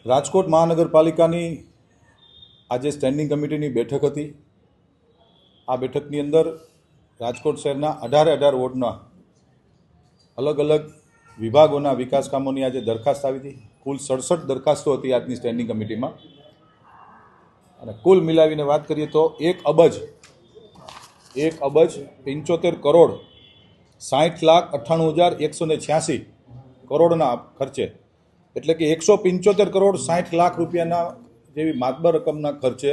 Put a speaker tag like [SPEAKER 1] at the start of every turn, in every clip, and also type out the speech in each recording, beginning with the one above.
[SPEAKER 1] રાજકોટ મહાનગરપાલિકાની આજે સ્ટેન્ડિંગ કમિટીની બેઠક હતી। આ બેઠકની અંદર રાજકોટ શહેરના 18 વોર્ડના અલગ અલગ વિભાગોના વિકાસ કામોની આજે દરખાસ્ત આવી હતી। કુલ 67 દરખાસ્તો હતી આજની સ્ટેન્ડિંગ કમિટીમાં અને કુલ મિલાવીને વાત કરીએ તો 1,75 કરોડ 60,98,186 કરોડના ખર્ચે એટલે કે 175 કરોડ 60 લાખ રૂપિયાના જેવી માતબર રકમના ખર્ચે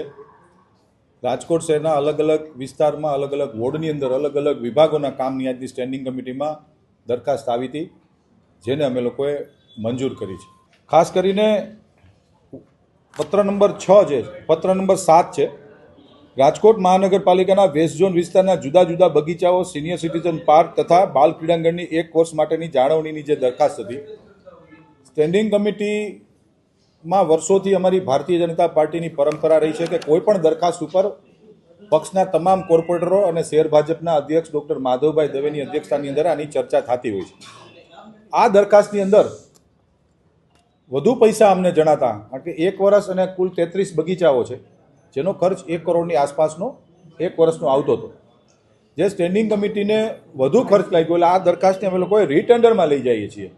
[SPEAKER 1] રાજકોટ શહેરના અલગ અલગ વિસ્તારમાં અલગ અલગ વોર્ડની અંદર અલગ અલગ વિભાગોના કામની આજની સ્ટેન્ડિંગ કમિટીમાં દરખાસ્ત આવી હતી, જેને અમે લોકોએ મંજૂર કરી છે। ખાસ કરીને પત્ર નંબર 6 છે, પત્ર નંબર 7 છે। રાજકોટ મહાનગરપાલિકાના વેસ્ટ ઝોન વિસ્તારના જુદા જુદા બગીચાઓ, સિનિયર સિટીઝન પાર્ક તથા બાલ ક્રીડાંગણની 1 કોર્સ માટેની જાળવણીની જે દરખાસ્ત હતી, સ્ટેન્ડિંગ કમિટીમાં વર્ષોથી અમારી ભારતીય જનતા પાર્ટીની પરંપરા રહી છે કે કોઈ પણ દરખાસ્ત ઉપર પક્ષના તમામ કોર્પોરેટરો અને શહેર ભાજપના અધ્યક્ષ ડૉક્ટર માધવભાઈ દવેની અધ્યક્ષતાની અંદર આની ચર્ચા થતી હોય છે। આ દરખાસ્તની અંદર વધુ પૈસા અમને જણાતા, કારણ કે 1 વર્ષ અને કુલ 33 બગીચાઓ છે, જેનો ખર્ચ 1 કરોડની આસપાસનો 1 વર્ષનો આવતો હતો, જે સ્ટેન્ડિંગ કમિટીને વધુ ખર્ચ લાગ્યો એટલે આ દરખાસ્તને અમે લોકોએ રીટેન્ડરમાં લઈ જઈએ છીએ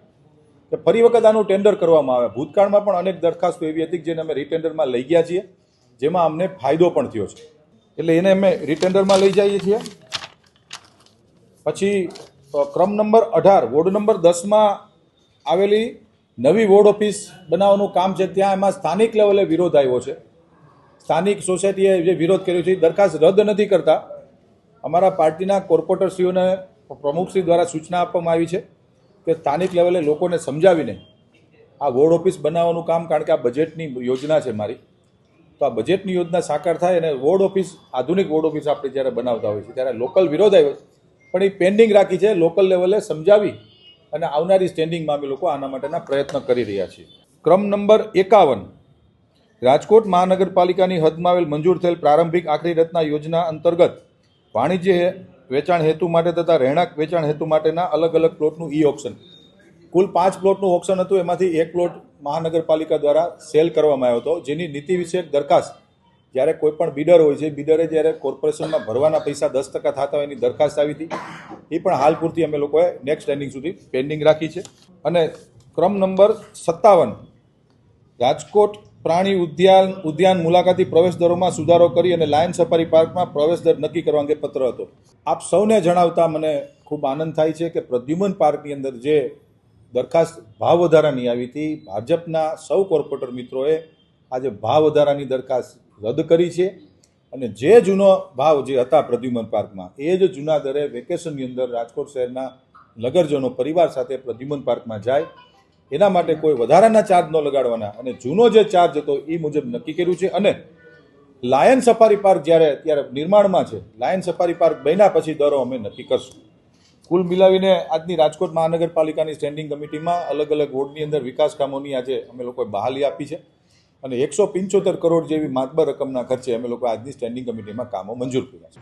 [SPEAKER 1] કે ફરી વખત આનું ટેન્ડર કરવામાં આવે। ભૂતકાળમાં પણ અનેક દરખાસ્તો એવી હતી જેને અમે રીટેન્ડરમાં લઈ ગયા છીએ, જેમાં અમને ફાયદો પણ થયો છે, એટલે એને અમે રીટેન્ડરમાં લઈ જઈએ છીએ। પછી ક્રમ નંબર 18 વોર્ડ નંબર 10માં આવેલી નવી વોર્ડ ઓફિસ બનાવવાનું કામ છે, ત્યાં એમાં સ્થાનિક લેવલે વિરોધ આવ્યો છે। સ્થાનિક સોસાયટીએ જે વિરોધ કર્યો છે, દરખાસ્ત રદ નથી કરતા। અમારા પાર્ટીના કોર્પોરેટરશ્રીઓને પ્રમુખશ્રી દ્વારા સૂચના આપવામાં આવી છે કે સ્થાનિક લેવલે લોકોને સમજાવીને આ વોર્ડ ઓફિસ બનાવવાનું કામ, કારણ કે આ બજેટની યોજના છે મારી, તો આ બજેટની યોજના સાકાર થાય અને વોર્ડ ઓફિસ, આધુનિક વોર્ડ ઓફિસ આપણે જ્યારે બનાવતા હોય છે ત્યારે લોકલ વિરોધ આવ્યો પણ એ પેન્ડિંગ રાખી છે। લોકલ લેવલે સમજાવી અને આવનારી સ્ટેન્ડિંગમાં અમે લોકો આના માટેના પ્રયત્ન કરી રહ્યા છીએ। ક્રમ નંબર 51 રાજકોટ મહાનગરપાલિકાની હદમાં આવેલ મંજૂર થયેલ પ્રારંભિક આખરી રચના યોજના અંતર્ગત વાણિજ્ય વેચાણ હેતુ માટે તથા રહેણાંક વેચાણ હેતુ માટેના અલગ અલગ પ્લોટનું ઈ ઓપ્શન, કુલ 5 પ્લોટનું ઓપ્શન હતું, એમાંથી 1 પ્લોટ મહાનગરપાલિકા દ્વારા સેલ કરવામાં આવ્યો હતો, જેની નીતિ વિષયક દરખાસ્ત જ્યારે કોઈ પણ બિડર હોય છે, બિડરે જ્યારે કોર્પોરેશનમાં ભરવાના પૈસા 10% થતા હોય એની દરખાસ્ત આવી હતી, એ પણ હાલ પૂરતી અમે લોકોએ નેક્સ્ટ સ્ટેન્ડિંગ સુધી પેન્ડિંગ રાખી છે। અને ક્રમ નંબર 57 રાજકોટ પ્રાણી ઉદ્યાન મુલાકાતી પ્રવેશ દરોમાં સુધારો કરી અને લાયન સફારી પાર્કમાં પ્રવેશ દર નક્કી કરવા અંગે પત્ર હતો। આપ સૌને જણાવતા મને ખૂબ આનંદ થાય છે કે પ્રદ્યુમન પાર્કની અંદર જે દરખાસ્ત ભાવ વધારાની આવી હતી, ભાજપના સૌ કોર્પોરેટર મિત્રોએ આજે ભાવ વધારાની દરખાસ્ત રદ કરી છે અને જે જૂનો ભાવ જે હતા પ્રદ્યુમન પાર્કમાં, એ જ જૂના દરે વેકેશનની અંદર રાજકોટ શહેરના નગરજનો પરિવાર સાથે પ્રદ્યુમન પાર્કમાં જાય, એના માટે કોઈ વધારાના ચાર્જ ન લગાડવાના અને જૂનો જે ચાર્જ હતો એ મુજબ નક્કી કર્યું છે। અને લાયન સફારી પાર્ક જ્યારે અત્યારે નિર્માણમાં છે, લાયન સફારી પાર્ક બન્યા પછી દરો અમે નક્કી કરશું। કુલ મિલાવીને આજની રાજકોટ મહાનગરપાલિકાની સ્ટેન્ડિંગ કમિટીમાં અલગ અલગ વોર્ડની અંદર વિકાસ કામોની આજે અમે લોકોએ બહાલી આપી છે અને 175 કરોડ જેવી માતબર રકમના ખર્ચે અમે લોકો આજની સ્ટેન્ડિંગ કમિટીમાં કામો મંજૂર કર્યા છે।